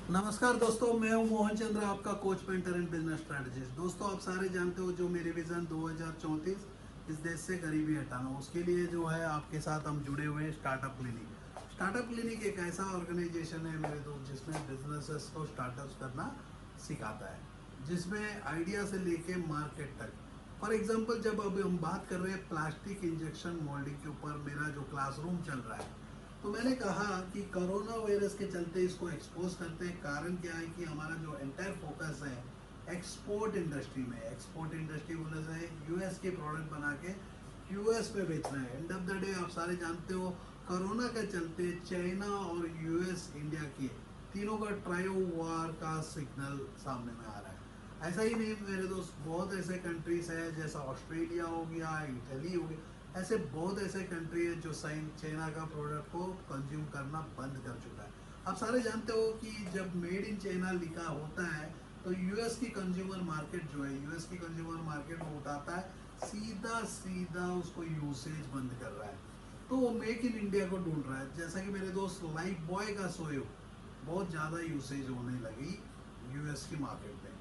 नमस्कार दोस्तों, मैं हूं मोहन चंद्र, आपका coach mentor and business strategist. दोस्तों, आप सारे जानते हो जो मेरी विजन 2034 इस देश से गरीबी हटाना, उसके लिए जो है आपके साथ हम जुड़े हुए हैं स्टार्टअप क्लिनिक। स्टार्टअप क्लिनिक एक ऐसा ऑर्गेनाइजेशन है मेरे दोस्त जिसमें बिजनेसेस को स्टार्टअप्स करना सिखाता है, जिसमें आइडिया से लेके मार्केट तक। फॉर एग्जांपल, जब अभी हम बात कर रहे हैं प्लास्टिक इंजेक्शन मोल्डिंग के ऊपर, मेरा जो क्लासरूम चल रहा है, तो मैंने कहा कि कोरोना वायरस के चलते इसको एक्सपोज करते हैं। कारण क्या है कि हमारा जो एंटायर फोकस है एक्सपोर्ट इंडस्ट्री में, एक्सपोर्ट इंडस्ट्री बोलने से यूएस के प्रोडक्ट बना के यूएस में बेचना है। एंड ऑफ द डे आप सारे जानते हो, कोरोना के चलते चाइना और यूएस इंडिया के तीनों का ट्रायो वार का सिग्नल सामने में आ रहा है। ऐसा ही नहीं मेरे दोस्त, बहुत ऐसे कंट्रीज है जैसा ऑस्ट्रेलिया हो गया, इटली हो गया, ऐसे बहुत ऐसे कंट्री है जो चाइना का प्रोडक्ट को कंज्यूम करना बंद कर चुका है। आप सारे जानते हो कि जब मेड इन चाइना लिखा होता है तो यूएस की कंज्यूमर मार्केट जो है, यूएस की कंज्यूमर मार्केट वो उठाता है, सीधा सीधा उसको यूसेज बंद कर रहा है। तो वो मेक इन इंडिया को ढूंढ रहा है। जैसा कि मेरे दोस्त लाइफ बॉय का सोयो बहुत ज़्यादा यूसेज होने लगी यूएस की मार्केट में।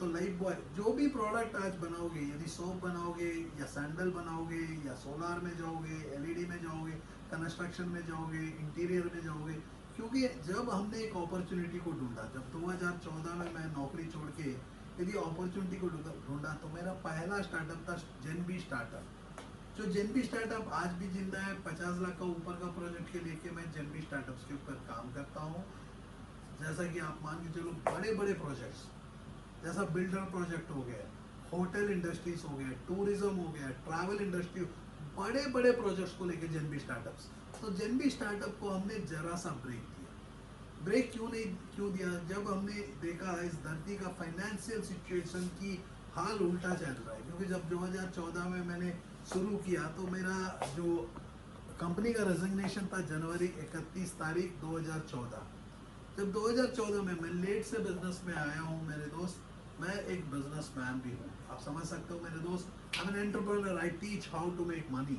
तो लाइफ बॉय जो भी प्रोडक्ट आज बनाओगे, यदि सोप बनाओगे या सैंडल बनाओगे या सोलार में जाओगे, एलईडी में जाओगे, कंस्ट्रक्शन में जाओगे, इंटीरियर में जाओगे, क्योंकि जब हमने एक अपॉर्चुनिटी को ढूंढा, जब 2014 में मैं नौकरी छोड़ के यदि अपॉर्चुनिटी को ढूंढा, तो मेरा पहला स्टार्टअप था जेनबी स्टार्टअप। जो जेनबी स्टार्टअप आज भी जिंदा है, 50 लाख का ऊपर का प्रोजेक्ट के लेके मैं जेनबी स्टार्टअप्स के ऊपर काम करता हूँ। जैसा कि आप मान के चलो, बड़े बड़े प्रोजेक्ट्स जैसा बिल्डर प्रोजेक्ट हो गया, होटल इंडस्ट्रीज हो गया, टूरिज्म हो गया, ट्रैवल इंडस्ट्री, बड़े बड़े प्रोजेक्ट्स को लेके जेनबी स्टार्टअप्स। तो जेनबी स्टार्टअप को हमने जरा सा ब्रेक दिया। ब्रेक क्यों दिया? जब हमने देखा इस धरती का फाइनेंशियल सिचुएशन की हाल उल्टा चल रहा है। क्योंकि जब 2014 में मैंने शुरू किया तो मेरा जो कंपनी का रेजिग्नेशन था जनवरी 31 तारीख 2014। जब 2014 में मैं लेट से बिजनेस में आया हूँ मेरे दोस्त, मैं एक बिजनेसमैन भी हूँ, आप समझ सकते हो मेरे दोस्त। I am an entrepreneur, I teach how to make money.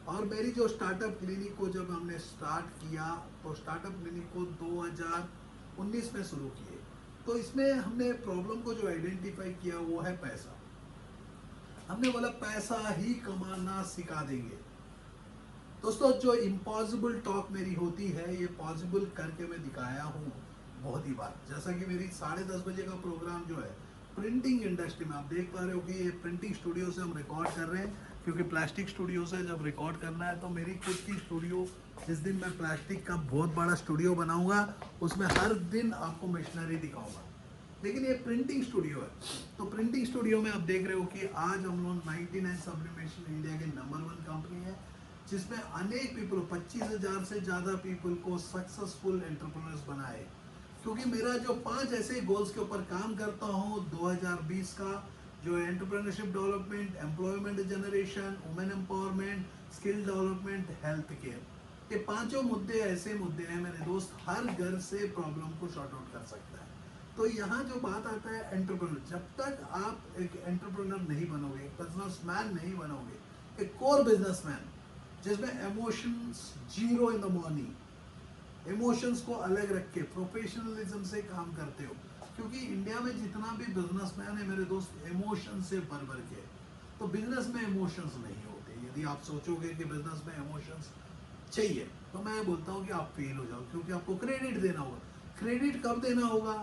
और मेरी जो स्टार्टअप क्लिनिक को जब हमने स्टार्ट किया, तो स्टार्टअप क्लिनिक को 2019 में शुरू किए। तो इसमें हमने प्रॉब्लम को जो आइडेंटिफाई किया वो है पैसा। हमने बोला पैसा ही कमाना सिखा देंगे। दोस्तों, जो इम्पॉसिबल टॉक मेरी होती है, ये पॉसिबल करके मैं दिखाया हूँ बहुत ही बार। जैसा कि मेरी 10:30 बजे का प्रोग्राम जो है प्रिंटिंग इंडस्ट्री में, आप देख पा रहे हो कि ये प्रिंटिंग स्टूडियो से हम रिकॉर्ड कर रहे हैं, क्योंकि प्लास्टिक स्टूडियो से जब रिकॉर्ड करना है तो मेरी खुद की स्टूडियो, जिस दिन मैं प्लास्टिक का बहुत बड़ा स्टूडियो बनाऊंगा, उसमें हर दिन आपको मशीनरी दिखाऊंगा। लेकिन ये प्रिंटिंग स्टूडियो है, तो प्रिंटिंग स्टूडियो में आप देख रहे हो कि आज हम लोग 99 सब्लिमेशन इंडिया के नंबर 1 कंपनी है, जिसमें अनेक पीपल, 25,000 से ज़्यादा पीपल को सक्सेसफुल एंटरप्रेन्योर्स बनाए। क्योंकि मेरा जो 5 ऐसे गोल्स के ऊपर काम करता हूँ 2020 का, जो entrepreneurship development, employment generation, women empowerment, skill development, health care, ये पांचों मुद्दे ऐसे मुद्दे हैं मेरे दोस्त, हर घर से प्रॉब्लम को शॉर्ट आउट कर सकता है। तो यहाँ जो बात आता है एंटरप्रेन्योर, जब तक आप एक एंटरप्रेन्योर नहीं बनोगे, एक बिजनेसमैन नहीं बनोगे, एक कोर बिजनेसमैन जिसमें emotions zero in the morning, emotions को अलग रख के प्रोफेशनलिज्म से काम करते हो। क्योंकि इंडिया में जितना भी बिजनेसमैन है मेरे दोस्त, इमोशन से भर भर के, तो बिजनेस में इमोशंस नहीं होते। यदि आप सोचोगे कि बिजनेस में इमोशंस चाहिए, तो मैं बोलता हूँ कि आप फेल हो जाओ, क्योंकि आपको क्रेडिट देना होगा। क्रेडिट कब देना होगा?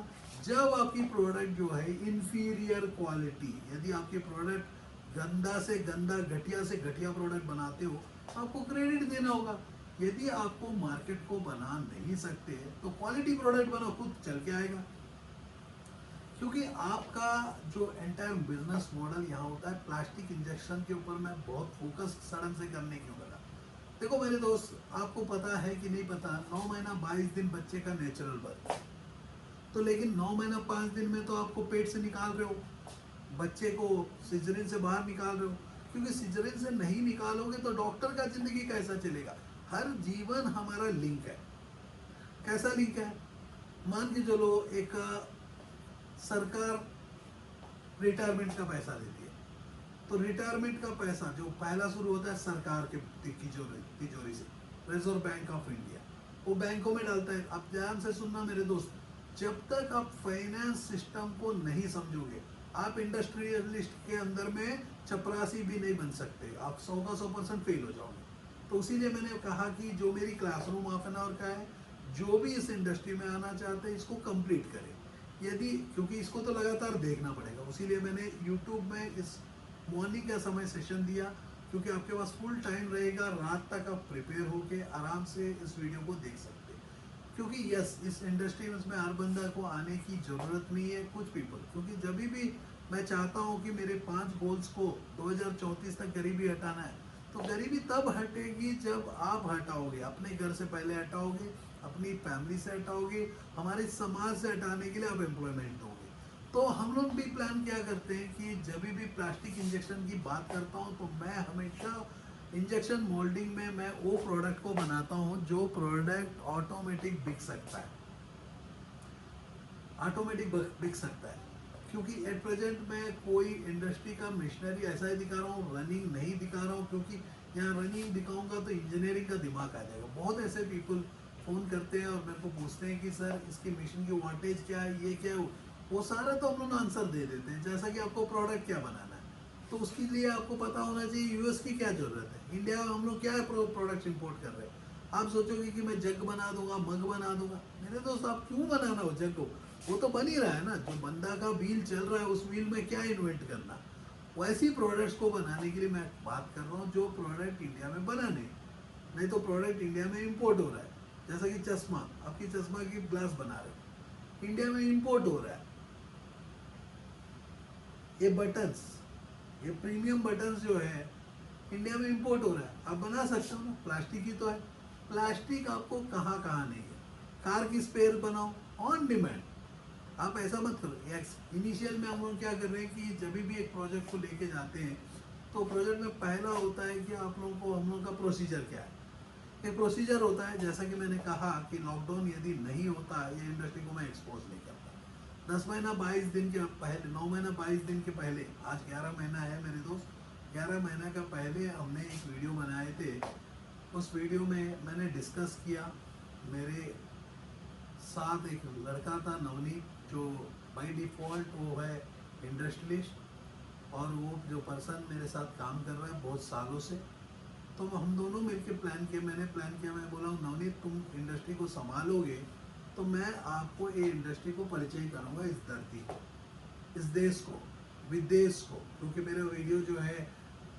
जब आपकी प्रोडक्ट जो है इंफीरियर क्वालिटी, यदि आपकी प्रोडक्ट गंदा से गंदा, घटिया से घटिया प्रोडक्ट बनाते हो, आपको क्रेडिट देना होगा। यदि आपको मार्केट को बना नहीं सकते तो क्वालिटी प्रोडक्ट बनाओ, खुद चल के आएगा। क्योंकि आपका जो एंटायर बिजनेस मॉडल यहाँ होता है प्लास्टिक इंजेक्शन के ऊपर, मैं बहुत फोकस सडन से करने क्यों लगा। देखो मेरे दोस्त, आपको पता है कि नहीं पता, 9 महीना 22 दिन बच्चे का नेचुरल बर्थ, तो लेकिन 9 महीना 5 दिन में तो आपको पेट से निकाल रहे हो, बच्चे को सिजरिन से बाहर निकाल रहे हो। क्योंकि सिजरिन से नहीं निकालोगे तो डॉक्टर का जिंदगी कैसा चलेगा? हर जीवन हमारा लिंक है। कैसा लिंक है? मान के चलो, एक सरकार रिटायरमेंट का पैसा देती है, तो रिटायरमेंट का पैसा जो पहला शुरू होता है सरकार के तिजोरी से, रिजर्व बैंक ऑफ इंडिया, वो बैंकों में डालता है। आप ध्यान से सुनना मेरे दोस्त, जब तक आप फाइनेंस सिस्टम को नहीं समझोगे, आप इंडस्ट्रियलिस्ट के अंदर में चपरासी भी नहीं बन सकते, आप 100 का 100% फेल हो जाओगे। तो इसीलिए मैंने कहा कि जो मेरी क्लासरूम हाफ एन आवर का है, जो भी इस इंडस्ट्री में आना चाहते हैं इसको कंप्लीट करें। यदि, क्योंकि इसको तो लगातार देखना पड़ेगा, इसीलिए मैंने यूट्यूब में इस मॉर्निंग का समय सेशन दिया, क्योंकि आपके पास फुल टाइम रहेगा, रात तक आप प्रिपेयर होके आराम से इस वीडियो को देख सकते हैं। क्योंकि यस, इस इंडस्ट्री में हर बंदा को आने की ज़रूरत नहीं है, कुछ पीपल, क्योंकि जब भी मैं चाहता हूँ कि मेरे 5 गोल्स को 2034 तक गरीबी हटाना है, तो गरीबी तब हटेगी जब आप हटाओगे, अपने घर से पहले हटाओगे, अपनी फैमिली से हटाओगे, हमारे समाज से हटाने के लिए आप एम्प्लॉयमेंट दोगे। तो हम लोग भी प्लान क्या करते हैं कि जब भी प्लास्टिक इंजेक्शन की बात करता हूँ तो मैं हमेशा इंजेक्शन मोल्डिंग में मैं वो प्रोडक्ट को बनाता हूँ जो प्रोडक्ट ऑटोमेटिक बिक सकता है, ऑटोमेटिक बिक सकता है। क्योंकि एट प्रेजेंट मैं कोई इंडस्ट्री का मिशनरी ऐसा ही दिखा रहा हूँ, रनिंग नहीं दिखा रहा हूँ, क्योंकि यहाँ रनिंग दिखाऊंगा तो इंजीनियरिंग का दिमाग आ जाएगा। बहुत ऐसे पीपल फ़ोन करते हैं और मेरे को पूछते हैं कि सर इसकी मिशन की वाटेज क्या है, ये क्या है, वो सारा तो हम लोग आंसर दे देते हैं। जैसा कि आपको प्रोडक्ट क्या बनाना है, तो उसके लिए आपको पता होना चाहिए यूएस की क्या ज़रूरत है, इंडिया में हम लोग क्या प्रोडक्ट्स इंपोर्ट कर रहे हैं। आप सोचोगे कि मैं जग बना दूंगा, मग बना दूंगा, मेरे दोस्त आप क्यों बनाना हो जग को, वो तो बन ही रहा है ना। जो बंदा का व्हील चल रहा है उस व्हील में क्या इन्वेंट करना, वैसी प्रोडक्ट्स को बनाने के लिए मैं बात कर रहा हूँ जो प्रोडक्ट इंडिया में बनाने, नहीं तो प्रोडक्ट इंडिया में इंपोर्ट हो रहा है। जैसा कि चश्मा, आपकी चश्मा की ग्लास बना रहे, इंडिया में इंपोर्ट हो रहा है। ये बटन्स, ये प्रीमियम बटन्स जो है इंडिया में इंपोर्ट हो रहा है, आप बना सकते हो ना, प्लास्टिक ही तो है। प्लास्टिक आपको कहाँ कहाँ नहीं है, कार की स्पेयर बनाओ ऑन डिमांड। आप ऐसा मत करो। इनिशियल में हम लोग क्या कर रहे हैं कि जब भी एक प्रोजेक्ट को लेके जाते हैं तो प्रोजेक्ट में पहला होता है कि आप लोगों को, हम लोग का प्रोसीजर क्या है। एक प्रोसीजर होता है, जैसा कि मैंने कहा कि लॉकडाउन यदि नहीं होता, ये इंडस्ट्री को मैं एक्सपोज नहीं करता। 10 महीना 22 दिन के पहले, 9 महीना 22 दिन के पहले, आज 11 महीना है मेरे दोस्त, 11 महीना का पहले हमने एक वीडियो बनाए थे। उस वीडियो में मैंने डिस्कस किया, मेरे साथ एक लड़का था नवनीत, जो बाई डिफ़ॉल्ट वो है इंडस्ट्रियलिस्ट, और वो जो पर्सन मेरे साथ काम कर रहा है बहुत सालों से। तो हम दोनों मिलकर प्लान किया, मैंने प्लान किया, मैं बोला हूँ नवनीत तुम इंडस्ट्री को संभालोगे तो मैं आपको ये इंडस्ट्री को परिचय करूँगा, इस धरती को, इस देश को, विदेश को। क्योंकि मेरा वीडियो जो है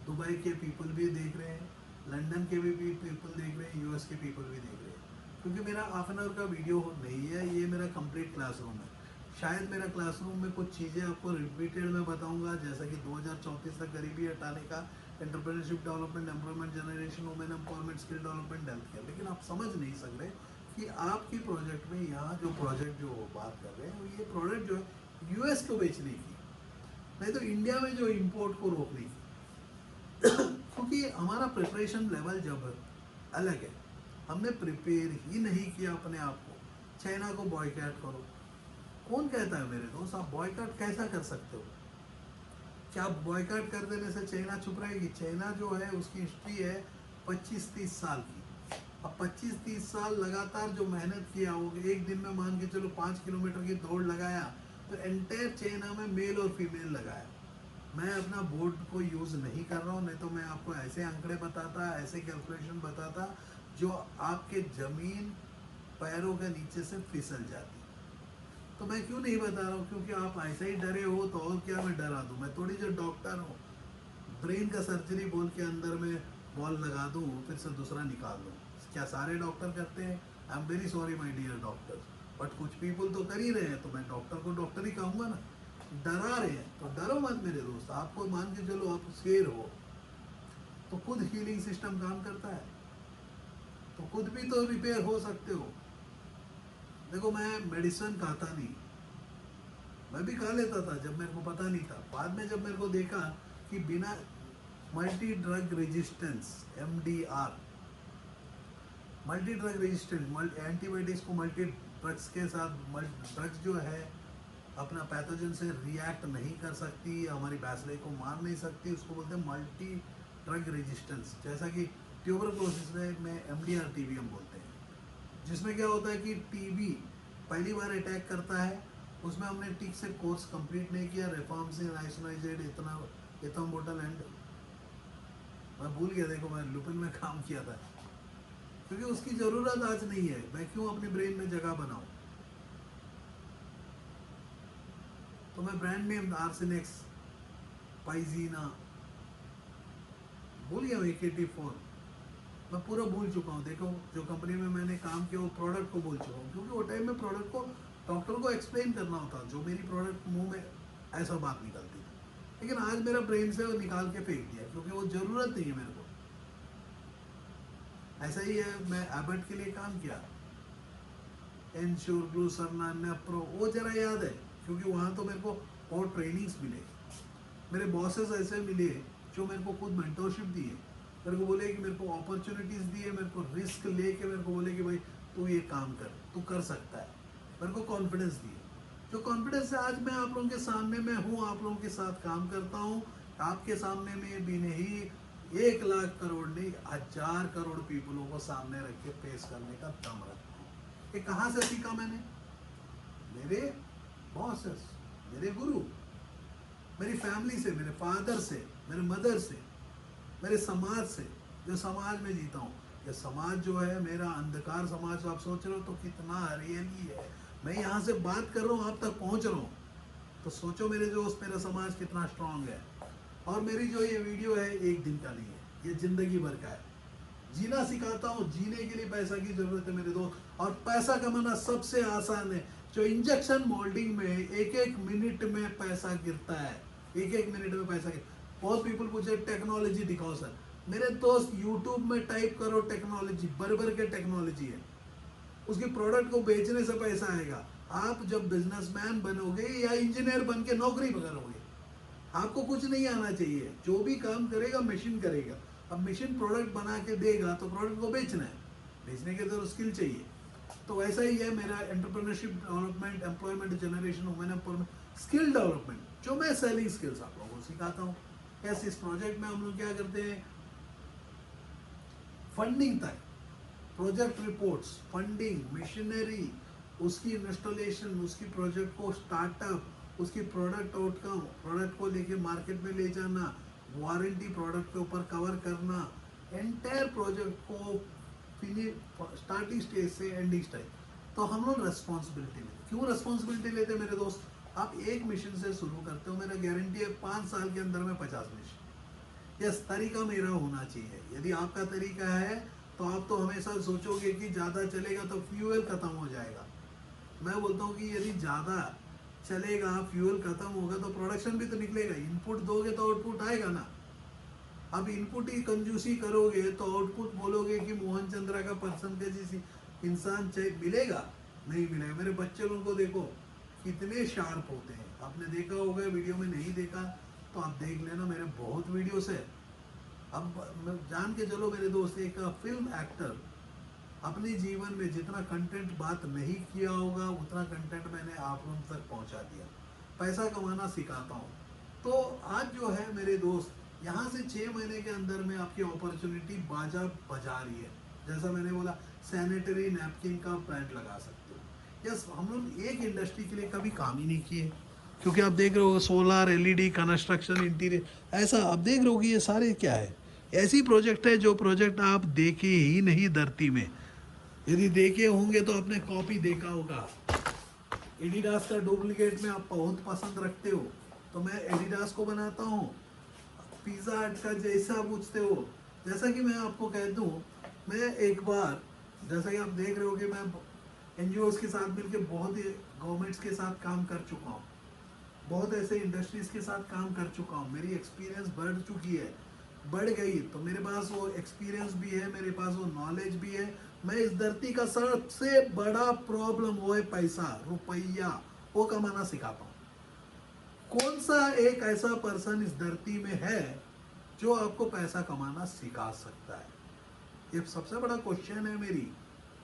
दुबई के पीपल भी देख रहे हैं, लंदन के भी पीपल देख रहे हैं, यूएस के पीपल भी देख रहे हैं। क्योंकि मेरा हाफ एन आवर का वीडियो नहीं है, ये मेरा कंप्लीट क्लासरूम है। शायद मेरा क्लासरूम में कुछ चीज़ें आपको रिपीटेड में बताऊंगा, जैसा कि 2034 तक गरीबी हटाने का, entrepreneurship development, employment generation, women empowerment, skill development, health care. लेकिन आप समझ नहीं सक रहे कि आपकी प्रोजेक्ट में, यहाँ जो प्रोजेक्ट जो बात कर रहे हैं, ये प्रोडक्ट जो है यूएस को बेचने की, नहीं तो इंडिया में जो इम्पोर्ट को रोकने की। क्योंकि हमारा प्रिपरेशन लेवल जब अलग है, हमने प्रिपेयर ही नहीं किया अपने आप को। चाइना को बॉयकॉट करो, कौन कहता है मेरे दोस्त, आप बॉयकॉट कैसा कर सकते हो? क्या बॉयकॉट कर देने से चाइना चुप रहेगी? चाइना जो है उसकी हिस्ट्री है 25-30 साल की। अब 25-30 साल लगातार जो मेहनत किया हो, एक दिन में मान के चलो 5 किलोमीटर की दौड़ लगाया, तो एंटायर चाइना में मेल और फीमेल लगाया। मैं अपना बोर्ड को यूज़ नहीं कर रहा हूँ, नहीं तो मैं आपको ऐसे आंकड़े बताता, ऐसे कैलकुलेशन बताता जो आपके ज़मीन पैरों के नीचे से फिसल जाती। तो मैं क्यों नहीं बता रहा हूँ? क्योंकि आप ऐसे ही डरे हो, तो और क्या मैं डरा दूँ? मैं थोड़ी जो डॉक्टर हूँ, ब्रेन का सर्जरी बोल के अंदर में बॉल लगा दूँ फिर से दूसरा निकाल दूँ। क्या सारे डॉक्टर करते हैं? I am very sorry my dear doctors, but कुछ पीपल तो कर ही रहे हैं, तो मैं डॉक्टर को डॉक्टर ही कहूँगा ना। डरा रहे हैं तो डरो मत मेरे दोस्त। आपको मान के चलो आप शेर हो, तो खुद हीलिंग सिस्टम काम करता है, तो खुद भी तो रिपेयर हो सकते हो। देखो मैं मेडिसिन खाता नहीं, मैं भी खा लेता था जब मेरे को पता नहीं था। बाद में जब मेरे को देखा कि बिना multi drug resistance, MDR, multi drug resistance, antibiotics को मल्टी ड्रग्स के साथ, ड्रग्स जो है अपना पैथोजन से रिएक्ट नहीं कर सकती, हमारी बैसिली को मार नहीं सकती, उसको बोलते हैं मल्टी ड्रग रेजिस्टेंस। जैसा कि ट्यूबरकुलोसिस में MDR TB हम बोलते हैं, जिसमें क्या होता है कि TB पहली बार अटैक करता है, उसमें हमने ठीक से कोर्स कंप्लीट नहीं किया, रिफॉर्म्स आइसोनाइजेड इतना बोटल एंड मैं भूल गया, देखो मैं लुपिन में काम किया था, क्योंकि उसकी ज़रूरत आज नहीं है। मैं क्यों अपने ब्रेन में जगह बनाऊं? तो मैं ब्रांड नेम आर्सेनिक्स, पाइजीना भूल गया, AK-84 मैं पूरा भूल चुका हूँ। देखो जो कंपनी में मैंने काम किया वो प्रोडक्ट को भूल चुका हूँ, क्योंकि वो टाइम में प्रोडक्ट को डॉक्टर को एक्सप्लेन करना होता, जो मेरी प्रोडक्ट मुंह में ऐसा बात निकलती थी। लेकिन आज मेरा ब्रेन से वो निकाल के फेंक दिया, क्योंकि वो ज़रूरत नहीं है मेरे को। ऐसा ही है, मैं एबट के लिए काम किया, एनश्योर, ग्लूसरना, नेप्रो, वो जरा याद है, क्योंकि वहाँ तो मेरे को और ट्रेनिंग्स मिले, मेरे बॉसेस ऐसे मिले जो मेरे को खुद मेंटरशिप दिए, मेरे को बोले कि मेरे को अपॉर्चुनिटीज़ दिए, मेरे को रिस्क लेके मेरे को बोले कि भाई तू ये काम कर, तू कर सकता है, मेरे को कॉन्फिडेंस दिए। जो कॉन्फिडेंस है आज मैं आप लोगों के सामने में हूँ, आप लोगों के साथ काम करता हूँ, आपके सामने में भी नहीं 1 लाख करोड़ नहीं 1000 करोड़ पीपलों को सामने रख के पेश करने का दम रखता हूँ। ये कहाँ से सीखा मैंने? मेरे बॉसेस, मेरे गुरु, मेरी फैमिली से, मेरे फादर से, मेरे मदर से, मेरे समाज से, जो समाज में जीता हूँ। ये समाज जो है मेरा अंधकार समाज, आप सोच रहे हो तो कितना हरियाली है, मैं यहाँ से बात कर रहा हूँ, आप तक पहुँच रहा हूँ, तो सोचो मेरे दोस्त मेरा समाज कितना स्ट्रांग है। और मेरी जो ये वीडियो है एक दिन का नहीं है, ये जिंदगी भर का है। जीना सिखाता हूँ, जीने के लिए पैसा की जरूरत है मेरे दोस्त, और पैसा कमाना सबसे आसान है। जो इंजेक्शन मोल्डिंग में 1-1 मिनट में पैसा गिरता है, 1-1 मिनट में पैसा गिरता। बहुत पीपल पूछे टेक्नोलॉजी दिखाओ सर, मेरे दोस्त यूट्यूब में टाइप करो टेक्नोलॉजी, भर के टेक्नोलॉजी है, उसकी प्रोडक्ट को बेचने से पैसा आएगा। आप जब बिजनेसमैन बनोगे या इंजीनियर बन के नौकरी करोगे, आपको कुछ नहीं आना चाहिए, जो भी काम करेगा मशीन करेगा। अब मशीन प्रोडक्ट बना के देगा तो प्रोडक्ट को बेचना है, बेचने के तो स्किल चाहिए। तो वैसा ही है मेरा entrepreneurship development, employment generation, women employment, skill development, जो मैं सेलिंग स्किल्स आप लोगों को सिखाता हूँ। कैसे इस प्रोजेक्ट में हम लोग क्या करते हैं, फंडिंग तक, प्रोजेक्ट रिपोर्ट्स, फंडिंग, मशीनरी, उसकी इंस्टॉलेशन, उसकी प्रोजेक्ट को स्टार्टअप, उसकी प्रोडक्ट आउटकम, प्रोडक्ट को लेके मार्केट में ले जाना, वारंटी प्रोडक्ट के ऊपर कवर करना, एंटायर प्रोजेक्ट को स्टार्टिंग स्टेज से एंडिंग स्टेज। तो हम लोग रेस्पॉन्सिबिलिटी लेते। क्यों रेस्पॉन्सिबिलिटी लेते हैं मेरे दोस्त? आप एक मिशन से शुरू करते हो, मेरा गारंटी है 5 साल के अंदर में 50 मिशन। यस, तरीका मेरा होना चाहिए। यदि आपका तरीका है तो आप तो हमेशा सोचोगे कि ज़्यादा चलेगा तो फ्यूल ख़त्म हो जाएगा। मैं बोलता हूँ कि यदि ज़्यादा चलेगा, फ्यूल ख़त्म होगा तो प्रोडक्शन भी तो निकलेगा। इनपुट दोगे तो आउटपुट आएगा ना। अब इनपुट ही कंजूसी करोगे तो आउटपुट बोलोगे कि मोहन चंद्रा का परसेंटेज इंसान चाहिए, मिलेगा? नहीं मिलेगा। मेरे बच्चे लोगों को देखो कितने शार्प होते हैं, आपने देखा होगा, वीडियो में नहीं देखा तो आप देख लेना, मेरे बहुत वीडियोस है। अब जान के चलो मेरे दोस्त, एक फिल्म एक्टर अपने जीवन में जितना कंटेंट बात नहीं किया होगा उतना कंटेंट मैंने आप लोगों तक पहुंचा दिया। पैसा कमाना सिखाता हूँ। तो आज जो है मेरे दोस्त, यहाँ से 6 महीने के अंदर में आपकी अपॉर्चुनिटी बाजा बजा रही है। जैसा मैंने बोला, सैनिटरी नैपकिन का ब्रांड लगा सकते हो। यस, हम लोग एक इंडस्ट्री के लिए कभी काम ही नहीं किए, क्योंकि आप देख रहे हो सोलर, LED, कंस्ट्रक्शन, इंटीरियर, ऐसा आप देख रहे हो कि ये सारे क्या है, ऐसी प्रोजेक्ट है जो प्रोजेक्ट आप देखे ही नहीं धरती में। यदि देखे होंगे तो आपने कॉपी देखा होगा। एडिडास का डुप्लीकेट में आप बहुत पसंद रखते हो, तो मैं एडिडास को बनाता हूँ। पिज़्ज़ा हट का जैसा पूछते हो, जैसा कि मैं आपको कह दूँ, मैं एक बार, जैसा कि आप देख रहे हो कि मैं NGOs के साथ मिलकर बहुत ही गवर्नमेंट्स के साथ काम कर चुका हूँ, बहुत ऐसे इंडस्ट्रीज़ के साथ काम कर चुका हूँ। मेरी एक्सपीरियंस बढ़ चुकी है, बढ़ गई, तो मेरे पास वो एक्सपीरियंस भी है, मेरे पास वो नॉलेज भी है। मैं इस धरती का सबसे बड़ा प्रॉब्लम वो है पैसा, रुपया, वो कमाना सिखाता हूँ। कौन सा एक ऐसा पर्सन इस धरती में है जो आपको पैसा कमाना सिखा सकता है? ये सबसे बड़ा क्वेश्चन है मेरी,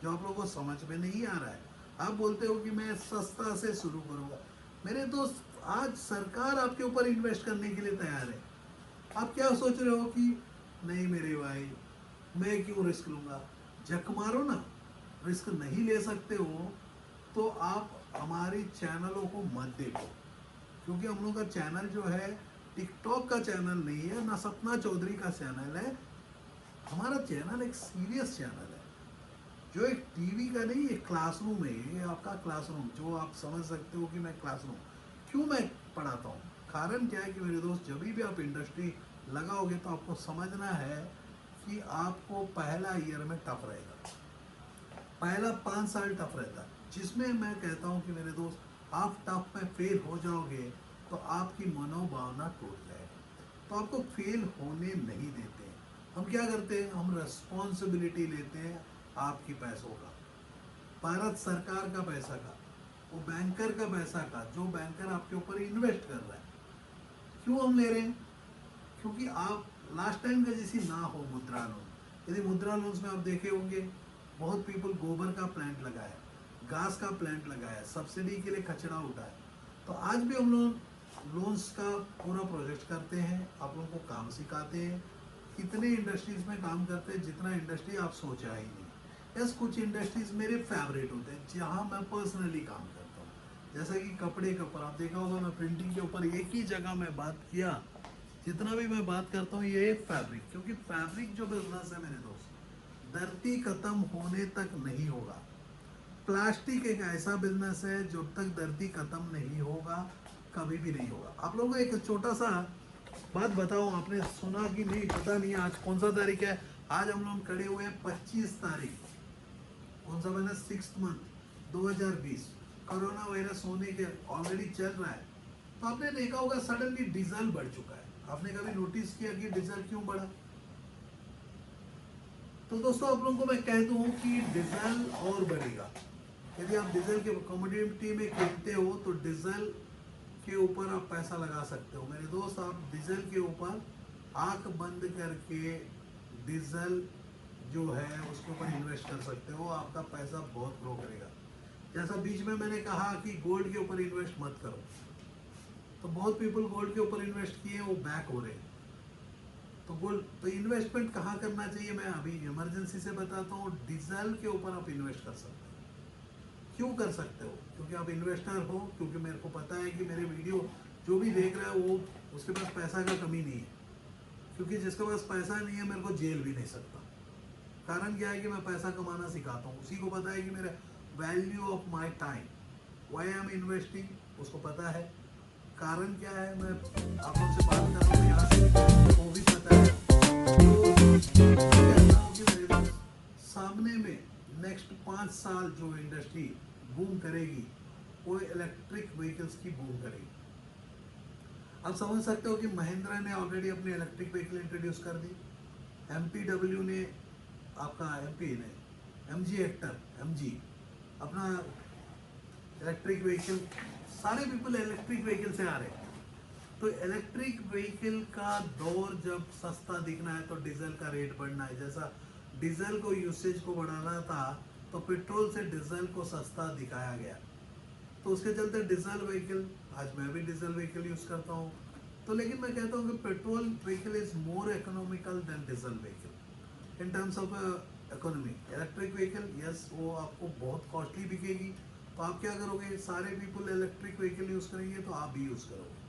जो आप लोगों को समझ में नहीं आ रहा है। आप बोलते हो कि मैं सस्ता से शुरू करूँगा। मेरे दोस्त, आज सरकार आपके ऊपर इन्वेस्ट करने के लिए तैयार है। आप क्या सोच रहे हो कि नहीं मेरे भाई, मैं क्यों रिस्क लूँगा? झक मारो ना, रिस्क नहीं ले सकते हो तो आप हमारी चैनलों को मत देखो, क्योंकि हम लोग का चैनल जो है टिकटॉक का चैनल नहीं है, ना सपना चौधरी का चैनल है। हमारा चैनल एक सीरियस चैनल है, जो एक टीवी का नहीं, एक क्लासरूम है। ये आपका क्लासरूम, जो आप समझ सकते हो कि मैं क्लासरूम क्यों मैं पढ़ाता हूँ। कारण क्या है कि मेरे दोस्त, जब भी आप इंडस्ट्री लगाओगे तो आपको समझना है कि आपको पहला ईयर में टफ रहेगा, पहला 5 साल टफ रहता है, जिसमें मैं कहता हूँ कि मेरे दोस्त आप टफ में फेल हो जाओगे तो आपकी मनोभावना टूट जाएगी। तो आपको फेल होने नहीं देते हैं। हम क्या करते हैं, हम रिस्पॉन्सिबिलिटी लेते हैं आपकी पैसों का, भारत सरकार का पैसा का, वो बैंकर का पैसा का, जो बैंकर आपके ऊपर इन्वेस्ट कर रहा है। क्यों हम ले रहे हैं? क्योंकि आप लास्ट टाइम का जैसी ना हो मुद्रा लोन। यदि मुद्रा लोन्स में आप देखे होंगे, बहुत पीपल गोबर का प्लांट लगाया, घास का प्लांट लगाया, सब्सिडी के लिए कचरा उठाया। तो आज भी हम लोग लोन्स का पूरा प्रोजेक्ट करते हैं, आप लोगों को काम सिखाते हैं। कितने इंडस्ट्रीज में काम करते हैं, जितना इंडस्ट्री आप सोचा ही नहीं। यस, कुछ इंडस्ट्रीज मेरे फेवरेट होते हैं जहाँ मैं पर्सनली काम करता हूँ, जैसा कि कपड़े के ऊपर आप देखा होगा, मैं प्रिंटिंग के ऊपर एक ही जगह मैं बात किया। जितना भी मैं बात करता हूँ ये फैब्रिक, क्योंकि फैब्रिक जो बिजनेस है मेरे दोस्त, धरती खत्म होने तक नहीं होगा। प्लास्टिक एक ऐसा बिजनेस है जब तक धरती खत्म नहीं होगा कभी भी नहीं होगा। आप लोगों को एक छोटा सा बात बताओ, आपने सुना कि नहीं पता नहीं, आज कौन सा तारीख है? आज हम लोग खड़े हुए हैं 25 तारीख, कौन सा महीना? 6 मंथ 2020। कोरोना वायरस होने के ऑलरेडी चल रहा है। तो आपने देखा होगा सडनली डीजल बढ़ चुका है। आपने कभी नोटिस किया कि डीजल क्यों बढ़ा? तो दोस्तों आप लोगों को मैं कह दूं कि डीजल और बढ़ेगा। यदि आप डीजल के कमोडिटी में खेलते हो तो डीजल के ऊपर आप पैसा लगा सकते हो। मेरे दोस्त, आप डीजल के ऊपर आंख बंद करके डीजल जो है उसके ऊपर इन्वेस्ट कर सकते हो, आपका पैसा बहुत ग्रो करेगा। जैसा बीच में मैंने कहा कि गोल्ड के ऊपर इन्वेस्ट मत करो, तो बहुत पीपल गोल्ड के ऊपर इन्वेस्ट किए, वो बैक हो रहे हैं। तो गोल्ड, तो इन्वेस्टमेंट कहाँ करना चाहिए मैं अभी इमरजेंसी से बताता हूँ। डीजल के ऊपर आप इन्वेस्ट कर सकते हो। क्यों कर सकते हो? क्योंकि आप इन्वेस्टर हो, क्योंकि मेरे को पता है कि मेरे वीडियो जो भी देख रहा है वो उसके पास पैसा का कमी नहीं है, क्योंकि जिसके पास पैसा नहीं है मेरे को जेल भी नहीं सकता। कारण क्या है कि मैं पैसा कमाना सिखाता हूँ। उसी को पता है कि मेरा value of my time, why I am investing, उसको पता है। कारण क्या है, मैं आप लोग से बात कर रहा हूँ यहाँ से, वो भी पता है। तो सामने में नेक्स्ट 5 साल जो इंडस्ट्री बूम करेगी वो इलेक्ट्रिक व्हीकल्स की बूम करेगी। आप समझ सकते हो कि महिंद्रा ने ऑलरेडी अपनी इलेक्ट्रिक व्हीकल इंट्रोड्यूस कर दी, MPW ने, आपका MP ने, MG हेक्टर, MG अपना इलेक्ट्रिक व्हीकल, सारे पीपल इलेक्ट्रिक व्हीकल से आ रहे हैं। तो इलेक्ट्रिक व्हीकल का दौर जब सस्ता दिखना है तो डीजल का रेट बढ़ना है। जैसा डीजल को यूसेज को बढ़ाना था तो पेट्रोल से डीजल को सस्ता दिखाया गया, तो उसके चलते डीजल व्हीकल, आज मैं भी डीजल व्हीकल यूज करता हूँ। तो लेकिन मैं कहता हूँ कि petrol vehicle is more economical then diesel vehicle in terms of economy. Electric vehicle yes, वो आपको बहुत कॉस्टली बिकेगी। तो आप क्या करोगे, सारे पीपल इलेक्ट्रिक व्हीकल यूज करेंगे तो आप भी यूज करोगे।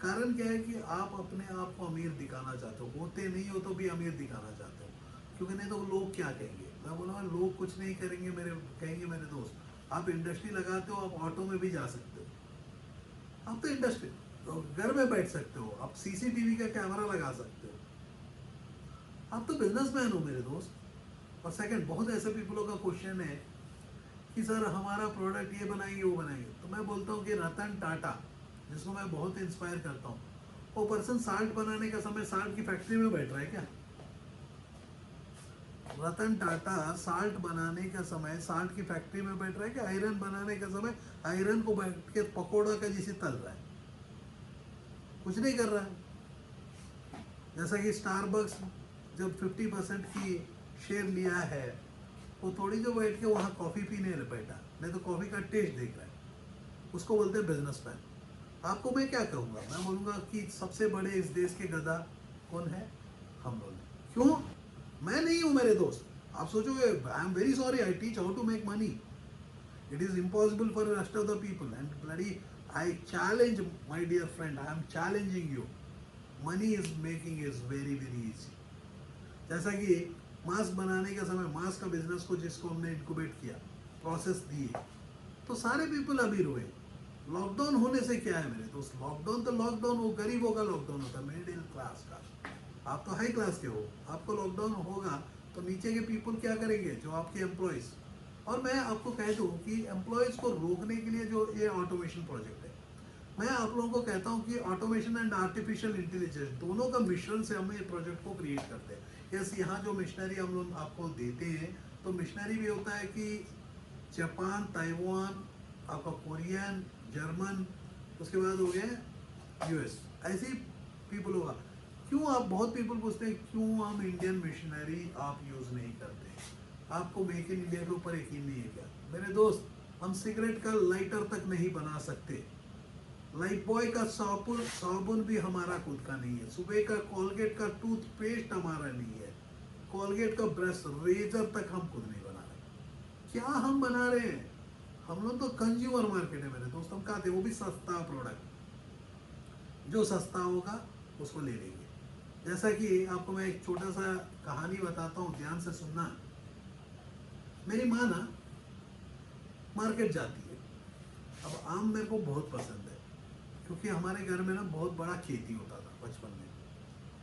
कारण क्या है कि आप अपने आप को अमीर दिखाना चाहते हो, होते नहीं हो तो भी अमीर दिखाना चाहते हो, क्योंकि नहीं तो लोग क्या कहेंगे। मैं बोलूँगा लोग कुछ नहीं करेंगे, मेरे कहेंगे मेरे दोस्त, आप इंडस्ट्री लगाते हो, आप ऑटो में भी जा सकते हो, आप तो इंडस्ट्री तो घर में बैठ सकते हो, आप CCTV का कैमरा लगा सकते हो, आप तो बिजनेसमैन हो मेरे दोस्त। और सेकंड, बहुत ऐसे पीपलों का क्वेश्चन है कि सर हमारा प्रोडक्ट ये बनाएंगे वो बनाएंगे। तो मैं बोलता हूँ कि रतन टाटा, जिसको मैं बहुत इंस्पायर करता हूँ, वो पर्सन साल्ट बनाने का समय साल्ट की फैक्ट्री में बैठ रहा है क्या? रतन टाटा साल्ट बनाने का समय साल्ट की फैक्ट्री में बैठ रहा है कि आयरन बनाने का समय आयरन को बैठ के पकोड़ा का जिसे तल रहा है? कुछ नहीं कर रहा है। जैसा कि स्टारबक्स जब 50% की शेयर लिया है, वो थोड़ी जो बैठ के वहाँ कॉफ़ी पीने बैठा, नहीं तो कॉफ़ी का टेस्ट देख रहा है, उसको बोलते हैं बिजनेसमैन। आपको मैं क्या कहूँगा, मैं बोलूँगा कि सबसे बड़े इस देश के गधा कौन है? हम लोग। क्यों? मैं नहीं हूँ मेरे दोस्त। आप सोचोगे I am very sorry, I teach how to make money, It is impossible for the rest of the people. And bloody, I challenge my dear friend. I am challenging you. Money is making is very very easy. जैसा कि mask बनाने का समय mask का business को जिसको हमने incubate किया, प्रोसेस दिए, तो सारे पीपल अमीर हुए। लॉकडाउन होने से क्या है मेरे दोस्त, लॉकडाउन तो लॉकडाउन वो गरीबों का लॉकडाउन होता है, मिडिल क्लास का। आप तो हाई क्लास के हो, आपको लॉकडाउन होगा तो नीचे के पीपल क्या करेंगे, जो आपके एम्प्लॉयज़। और मैं आपको कह दूं कि एम्प्लॉयज़ को रोकने के लिए जो ये ऑटोमेशन प्रोजेक्ट है, मैं आप लोगों को कहता हूं कि ऑटोमेशन एंड आर्टिफिशियल इंटेलिजेंस दोनों का मिश्रण से हम ये प्रोजेक्ट को क्रिएट करते हैं। यस, यहाँ जो मिशनरी हम लोग आपको देते हैं, तो मिशनरी भी होता है कि जापान, ताइवान, आपका कोरियन, जर्मन, उसके बाद हो गया यूएस, ऐसे पीपल होगा। क्यों, आप बहुत पीपल पूछते हैं क्यों हम इंडियन मिशनरी आप यूज़ नहीं करते, आपको मेक इन इंडिया के ऊपर यकीन नहीं है क्या? मेरे दोस्त, हम सिगरेट का लाइटर तक नहीं बना सकते, लाइफ बॉय का साबुन भी हमारा खुद का नहीं है, सुबह का कोलगेट का टूथपेस्ट हमारा नहीं है, कोलगेट का ब्रश रेजर तक हम खुद नहीं बना रहे। क्या हम बना रहे हैं? हम लोग तो कंज्यूमर मार्केट है मेरे दोस्त, हम कहते हैं वो भी सस्ता प्रोडक्ट, जो सस्ता होगा उसको ले लेंगे। जैसा कि आपको मैं एक छोटा सा कहानी बताता हूँ, ध्यान से सुनना। मेरी माँ ना मार्केट जाती है। अब आम मेरे को बहुत पसंद है, क्योंकि हमारे घर में ना बहुत बड़ा खेती होता था बचपन में,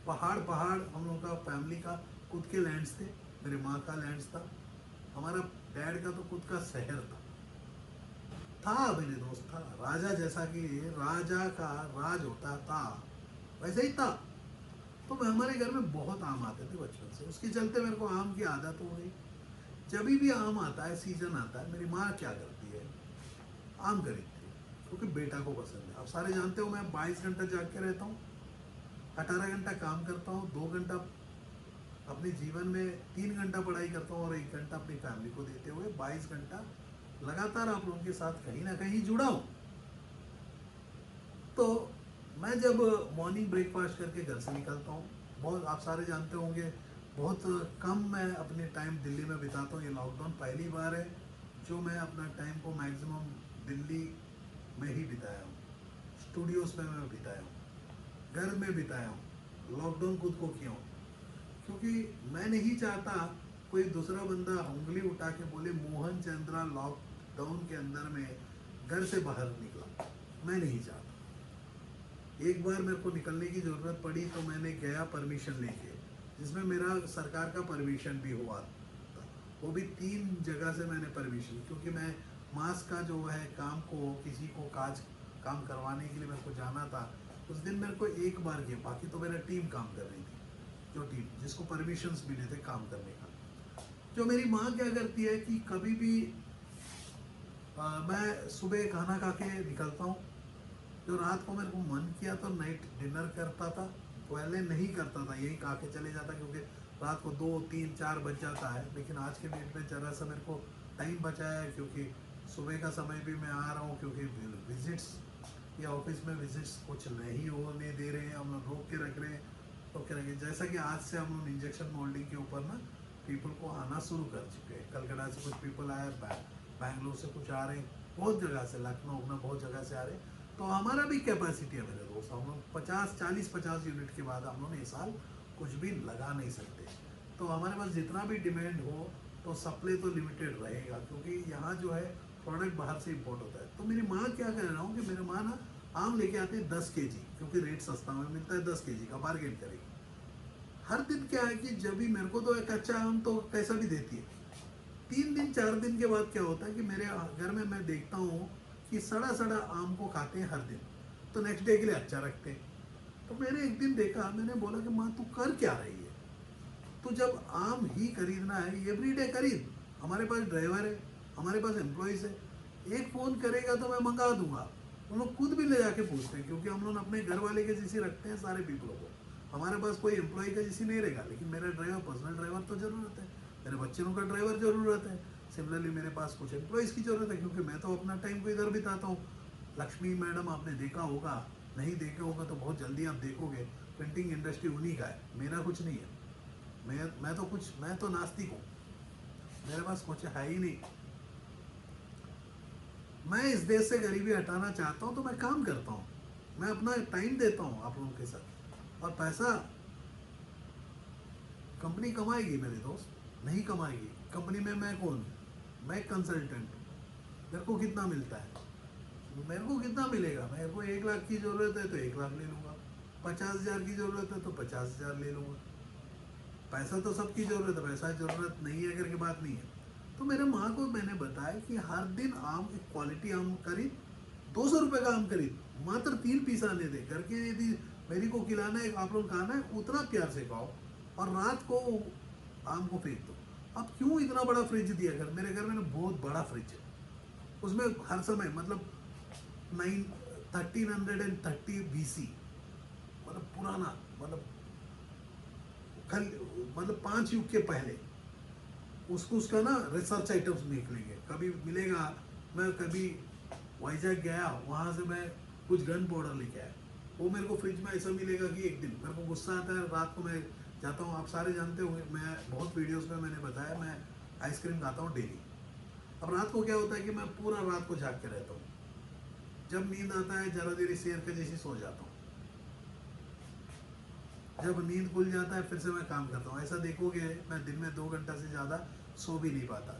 पहाड़ पहाड़ हम लोगों का फैमिली का खुद के लैंड्स थे, मेरी माँ का लैंड्स था, हमारा डैड का तो खुद का शहर था मेरे दोस्त, था राजा, जैसा कि राजा का राज होता था वैसे ही था। तो हमारे घर में बहुत आम आते थे बचपन से, उसके चलते मेरे को आम की आदत हो गई। जब भी आम आता है, सीजन आता है, मेरी माँ क्या करती है, आम खरीदती है, क्योंकि बेटा को पसंद है। आप सारे जानते हो मैं 22 घंटा जाग के रहता हूँ, 18 घंटा काम करता हूँ, 2 घंटा अपने जीवन में, 3 घंटा पढ़ाई करता हूँ और 1 घंटा अपनी फैमिली को देते हुए 22 घंटा लगातार आप लोगों के साथ कहीं ना कहीं जुड़ा हूँ। तो मैं जब मॉर्निंग ब्रेकफास्ट करके घर से निकलता हूँ, बहुत आप सारे जानते होंगे, बहुत कम मैं अपने टाइम दिल्ली में बिताता हूँ। ये लॉकडाउन पहली बार है जो मैं अपना टाइम को मैक्सिमम दिल्ली में ही बिताया हूँ, स्टूडियोज़ में मैं बिताया हूँ, घर में बिताया हूँ, लॉकडाउन खुद को किया हूँ, क्योंकि मैं नहीं चाहता कोई दूसरा बंदा उंगली उठा के बोले मोहन चंद्रा लॉकडाउन के अंदर में घर से बाहर निकला, मैं नहीं चाहता। एक बार मेरे को निकलने की ज़रूरत पड़ी तो मैंने गया परमिशन लेके, जिसमें मेरा सरकार का परमिशन भी हुआ था, वो भी 3 जगह से मैंने परमिशन, क्योंकि मैं मास्क का जो है काम को किसी को काम करवाने के लिए मेरे को जाना था। उस दिन मेरे को एक बार गया, बाकी तो मेरा टीम काम कर रही थी, जो टीम जिसको परमिशंस मिले थे काम करने का। जो मेरी माँ क्या करती है कि कभी भी मैं सुबह खाना खा के निकलता हूँ, जो रात को मेरे को मन किया तो नाइट डिनर करता था, पहले नहीं करता था, यही खा के चले जाता, क्योंकि रात को 2, 3, 4 बज जाता है। लेकिन आज के डेट में जरा सा मेरे को टाइम बचाया है, क्योंकि सुबह का समय भी मैं आ रहा हूँ, क्योंकि विजिट्स या ऑफिस में विजिट्स कुछ नहीं होने दे रहे हैं, हम लोग रोक के रख रहे हैं, रोक के रखें। जैसा कि आज से हम लोग इंजेक्शन मोल्डिंग के ऊपर ना पीपल को आना शुरू कर चुके हैं। कलकत्ता से कुछ पीपल आए, बैंगलोर से कुछ आ रहे हैं, बहुत जगह से, लखनऊ में बहुत जगह से आ रहे हैं। तो हमारा भी कैपेसिटी है मेरे दोस्त, हम लोग 50 यूनिट के बाद हम लोग इस साल कुछ भी लगा नहीं सकते। तो हमारे पास जितना भी डिमांड हो तो सप्लाई तो लिमिटेड रहेगा, क्योंकि यहाँ जो है प्रोडक्ट बाहर से इम्पोर्ट होता है। तो मेरी माँ क्या कह रहा हूँ कि मेरी माँ ना आम लेके आते हैं 10 kg, क्योंकि रेट सस्ता में मिलता है, 10 kg का बार्गेन करेगी। हर दिन क्या है कि जब भी मेरे को तो एक कच्चा आम तो कैसा भी देती है, 3 दिन 4 दिन के बाद क्या होता है कि मेरे घर में मैं देखता हूँ कि सड़ा सड़ा आम को खाते हैं हर दिन, तो नेक्स्ट डे के लिए अच्छा रखते हैं। तो मैंने एक दिन देखा, मैंने बोला कि माँ तू कर क्या रही है, तो जब आम ही खरीदना है एवरीडे खरीद, हमारे पास ड्राइवर है, हमारे पास एम्प्लॉयज़ है, एक फ़ोन करेगा तो मैं मंगा दूंगा। हम लोग खुद भी ले जाके पूछते हैं, क्योंकि हम लोग अपने घर वाले के जैसे रखते हैं सारे पीपलों को। हमारे पास कोई एम्प्लॉय का जैसी नहीं रहेगा, लेकिन मेरा ड्राइवर, पर्सनल ड्राइवर तो ज़रूरत है, मेरे बच्चों का ड्राइवर ज़रूरत है, सिमिलरली मेरे पास कुछ एम्प्लॉयज़ की ज़रूरत है, क्योंकि मैं तो अपना टाइम को इधर बिताता हूँ। लक्ष्मी मैडम आपने देखा होगा, नहीं देखा होगा तो बहुत जल्दी आप देखोगे, प्रिंटिंग इंडस्ट्री उन्हीं का है, मेरा कुछ नहीं है। मैं तो नास्तिक हूँ, मेरे पास कुछ है ही नहीं। मैं इस देश से गरीबी हटाना चाहता हूँ तो मैं काम करता हूँ, मैं अपना टाइम देता हूँ आप लोगों के साथ, और पैसा कंपनी कमाएगी मेरे दोस्त, नहीं कमाएगी। कंपनी में मैं कौन हूँ? मैं कंसल्टेंट हूँ। मेरे को कितना मिलता है? मेरे को कितना मिलेगा? मेरे को 1 लाख की ज़रूरत है तो 1 लाख ले लूँगा, 50,000 की ज़रूरत है तो 50,000 ले लूँगा। पैसा तो सबकी ज़रूरत है, पैसा ज़रूरत नहीं है करके बात नहीं है। तो मेरे माँ को मैंने बताया कि हर दिन आम, एक क्वालिटी आम खरीद, 200 रुपये का आम खरीद, मात्र 3 पीस आने दे करके, यदि मेरी को खिलाना है, आप लोग खाना है, उतना प्यार से खाओ, और रात को आम को फेंक दो। अब क्यों इतना बड़ा फ्रिज दिया? घर, मेरे घर में ना बहुत बड़ा फ्रिज है, उसमें हर समय मतलब 1330 BC, मतलब पुराना, मतलब कल, मतलब 5 युग के पहले उसको, उसका ना रिसर्च आइटम्स निकलेंगे, कभी मिलेगा। मैं कभी वाइजैक गया, वहाँ से मैं कुछ गन पाउडर लेके आया, वो मेरे को फ्रिज में ऐसा मिलेगा कि एक दिन, मेरे को गुस्सा आता है रात को, मैं जाता हूँ, आप सारे जानते होंगे, मैं बहुत वीडियोस में मैंने बताया, मैं आइसक्रीम खाता हूँ डेली। अब रात को क्या होता है कि मैं पूरा रात को जाग के रहता हूँ, जब नींद आता है जरा देरी शेर के जैसी सो जाता हूँ, जब नींद खुल जाता है फिर से मैं काम करता हूँ। ऐसा देखोगे मैं दिन में 2 घंटा से ज़्यादा सो भी नहीं पाता।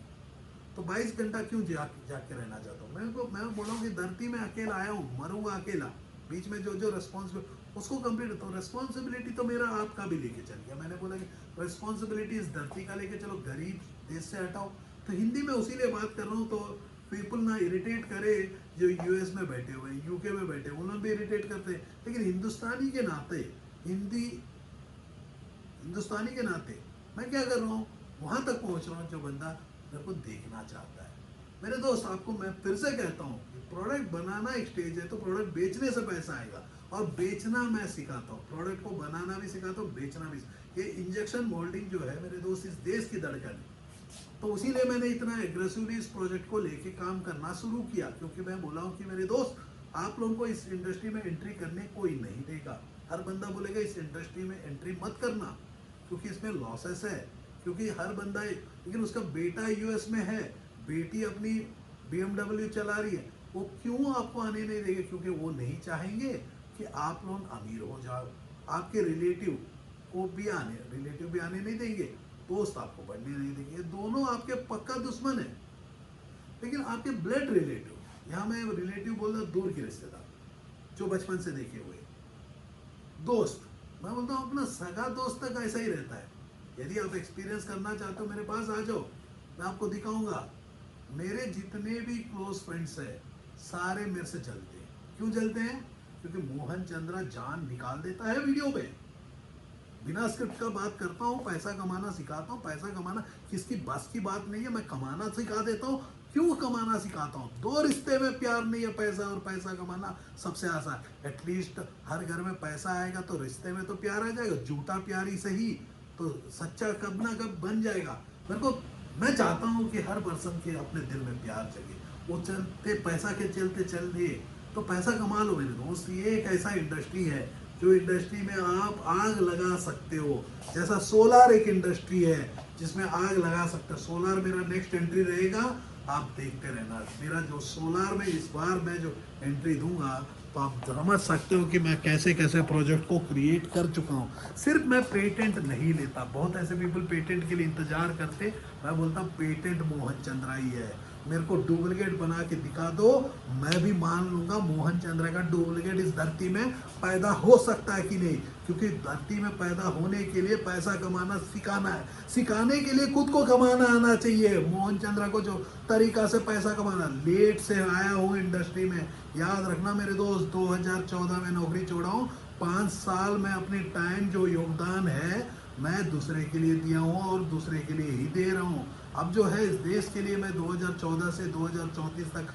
तो 22 घंटा क्यों जाग जाग के रहना चाहता हूँ? मैं बोला हूँ कि धरती में अकेला आया हूँ, मरूंगा अकेला, बीच में जो जो रेस्पॉन्सिबिलिटी उसको कंप्लीट, तो रेस्पॉन्सिबिलिटी तो मेरा आपका भी लेके चल गया। मैंने बोला कि रेस्पॉन्सिबिलिटी इस धरती का लेके चलो, गरीब देश से हटाओ। तो हिंदी में उसी लिए बात कर रहा हूँ, तो पीपल ना इरिटेट करे, जो यूएस में बैठे हुए, यूके में बैठे, उन्होंने भी इरिटेट करते हैं, लेकिन हिंदुस्तानी के नाते, हिंदी हिंदुस्तानी के नाते मैं क्या कर रहा हूँ, वहां तक पहुंच रहा हूँ जो बंदा मेरे को देखना चाहता है। मेरे दोस्त, आपको मैं फिर से कहता हूँ, प्रोडक्ट बनाना एक स्टेज है, तो प्रोडक्ट बेचने से पैसा आएगा, और बेचना मैं सिखाता हूँ, प्रोडक्ट को बनाना भी सिखाता हूँ, बेचना भी। ये इंजेक्शन मोल्डिंग जो है मेरे दोस्त, इस देश की धड़कन है। तो इसीलिए मैंने इतना एग्रेसिवली इस प्रोजेक्ट को लेके काम करना शुरू किया, क्योंकि मैं बोला हूँ कि मेरे दोस्त, आप लोगों को इस इंडस्ट्री में एंट्री करने कोई नहीं देगा। हर बंदा बोलेगा इस इंडस्ट्री में एंट्री मत करना, क्योंकि इसमें लॉसेस है, क्योंकि हर बंदा, लेकिन उसका बेटा यूएस में है, बेटी अपनी BMW चला रही है, वो क्यों आपको आने नहीं देंगे? क्योंकि वो नहीं चाहेंगे कि आप लोग अमीर हो जाओ। आपके रिलेटिव भी आने नहीं देंगे, दोस्त आपको बढ़ने नहीं देंगे, दोनों आपके पक्का दुश्मन है। लेकिन आपके ब्लड रिलेटिव, यहाँ मैं रिलेटिव बोल रहा, दूर के रिश्तेदार, जो बचपन से देखे हुए दोस्त, मैं बोलता हूँ अपना सगा दोस्त तक ऐसा ही रहता है। यदि आप एक्सपीरियंस करना चाहते हो, मेरे पास आ जाओ, मैं आपको दिखाऊंगा। मेरे जितने भी क्लोज फ्रेंड्स हैं, सारे मेरे से जलते हैं। क्यों जलते हैं? क्योंकि मोहन चंद्रा जान निकाल देता है वीडियो पे, बिना स्क्रिप्ट का बात करता हूँ, पैसा कमाना सिखाता हूँ। पैसा कमाना किसकी बस की बात नहीं है, मैं कमाना सिखा देता हूँ। क्यों कमाना सिखाता हूँ? दो रिश्ते में प्यार नहीं है, पैसा और पैसा कमाना सबसे आसान। एटलीस्ट हर घर में पैसा आएगा तो रिश्ते में तो प्यार आ जाएगा, झूठा प्यार ही सही, तो सच्चा कब ना कब बन जाएगा। मेरे को, मैं चाहता हूँ कि हर पर्सन के अपने दिल में प्यार जगे, वो चलते पैसा के चलते चल दिए तो पैसा कमा लो मेरे दोस्त। ये एक ऐसा इंडस्ट्री है जो इंडस्ट्री में आप आग लगा सकते हो, जैसा सोलार एक इंडस्ट्री है जिसमें आग लगा सकते हो। सोलार मेरा नेक्स्ट एंट्री रहेगा, आप देखते रहना। मेरा जो सोलार में इस बार मैं जो एंट्री दूंगा, तो आप समझ सकते हो कि मैं कैसे कैसे प्रोजेक्ट को क्रिएट कर चुका हूँ। सिर्फ मैं पेटेंट नहीं लेता, बहुत ऐसे पीपल पेटेंट के लिए इंतजार करते, मैं बोलता हूँ पेटेंट मोहन चंद्रा ही है। मेरे को डुप्लीकेट बना के दिखा दो, मैं भी मान लूंगा मोहन चंद्रा का डुप्लीकेट इस धरती में पैदा हो सकता है कि नहीं। क्योंकि धरती में पैदा होने के लिए पैसा कमाना सिखाना है, सिखाने के लिए खुद को कमाना आना चाहिए। मोहन चंद्रा को जो तरीका से पैसा कमाना, लेट से आया हूँ इंडस्ट्री में, याद रखना मेरे दोस्त, 2014 में नौकरी छोड़ा हूँ। 5 साल में अपने टाइम जो योगदान है मैं दूसरे के लिए दिया हूँ, और दूसरे के लिए ही दे रहा हूँ। अब जो है इस देश के लिए मैं 2014 से 2034 तक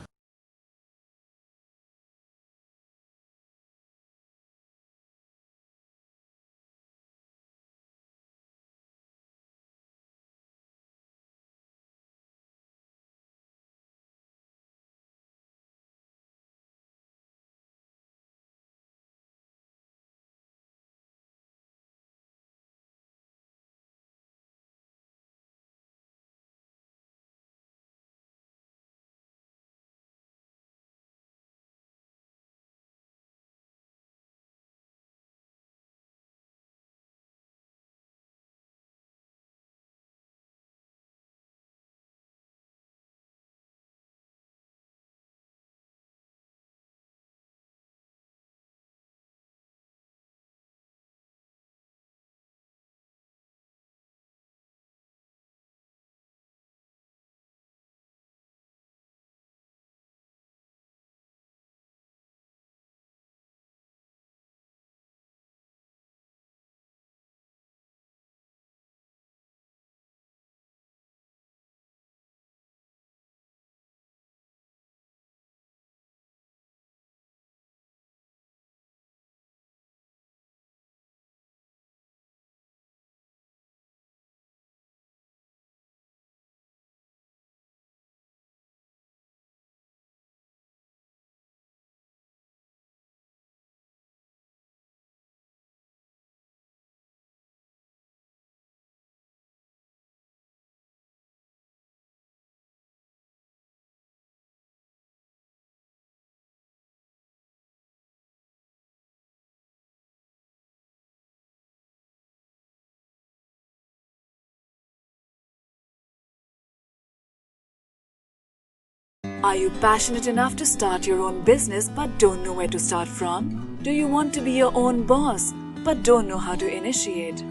Are you passionate enough to start your own business but don't know where to start from? Do you want to be your own boss but don't know how to initiate?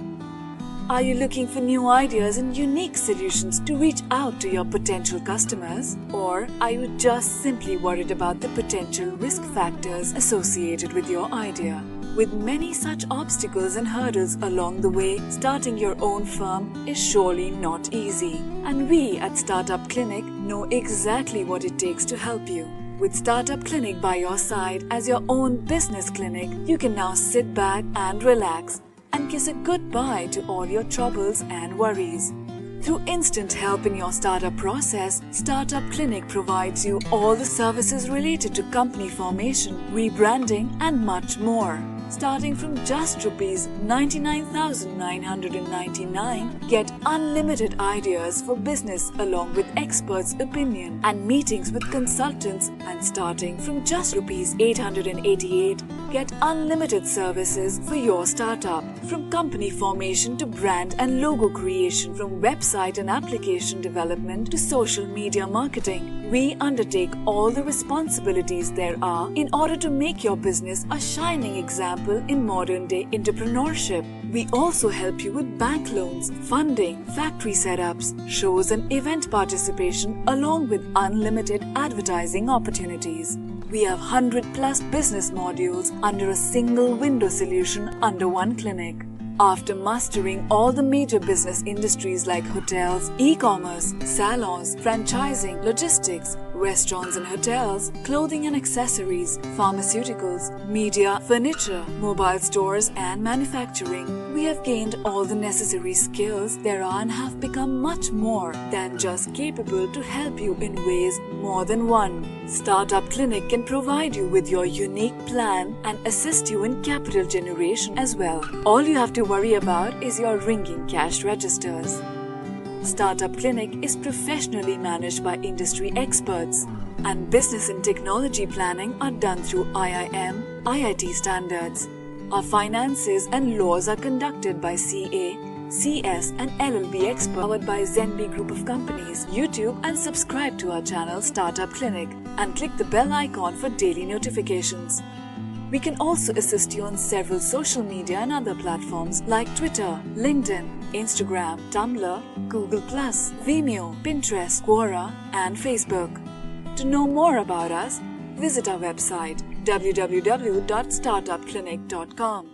Are you looking for new ideas and unique solutions to reach out to your potential customers? Or are you just simply worried about the potential risk factors associated with your idea? With many such obstacles and hurdles along the way, starting your own firm is surely not easy. And we at Startup Clinic know exactly what it takes to help you. With Startup Clinic by your side as your own business clinic, you can now sit back and relax and kiss a goodbye to all your troubles and worries. Through instant help in your startup process, Startup Clinic provides you all the services related to company formation, rebranding and much more. Starting from just Rs 99,999, get unlimited ideas for business along with experts' opinion and meetings with consultants, and starting from just Rs 888, get unlimited services for your startup. From company formation to brand and logo creation, from website and application development to social media marketing, we undertake all the responsibilities there are in order to make your business a shining example in modern-day entrepreneurship. We also help you with bank loans, funding, factory setups, shows and event participation along with unlimited advertising opportunities. We have 100+ business modules under a single window solution under one clinic. After mastering all the major business industries like hotels, e-commerce, salons, franchising, logistics, restaurants and hotels, clothing and accessories, pharmaceuticals, media, furniture, mobile stores and manufacturing, we have gained all the necessary skills there are and have become much more than just capable to help you in ways more than one. Startup Clinic can provide you with your unique plan and assist you in capital generation as well. All you have to worry about is your ringing cash registers. Startup Clinic is professionally managed by industry experts, and business and technology planning are done through IIM, IIT standards. Our finances and laws are conducted by CA, CS and LLB experts, powered by Zenby Group of Companies. YouTube and subscribe to our channel Startup Clinic and click the bell icon for daily notifications. We can also assist you on several social media and other platforms like Twitter, LinkedIn, Instagram, Tumblr, Google+, Vimeo, Pinterest, Quora and Facebook. To know more about us, visit our website www.startupclinic.com.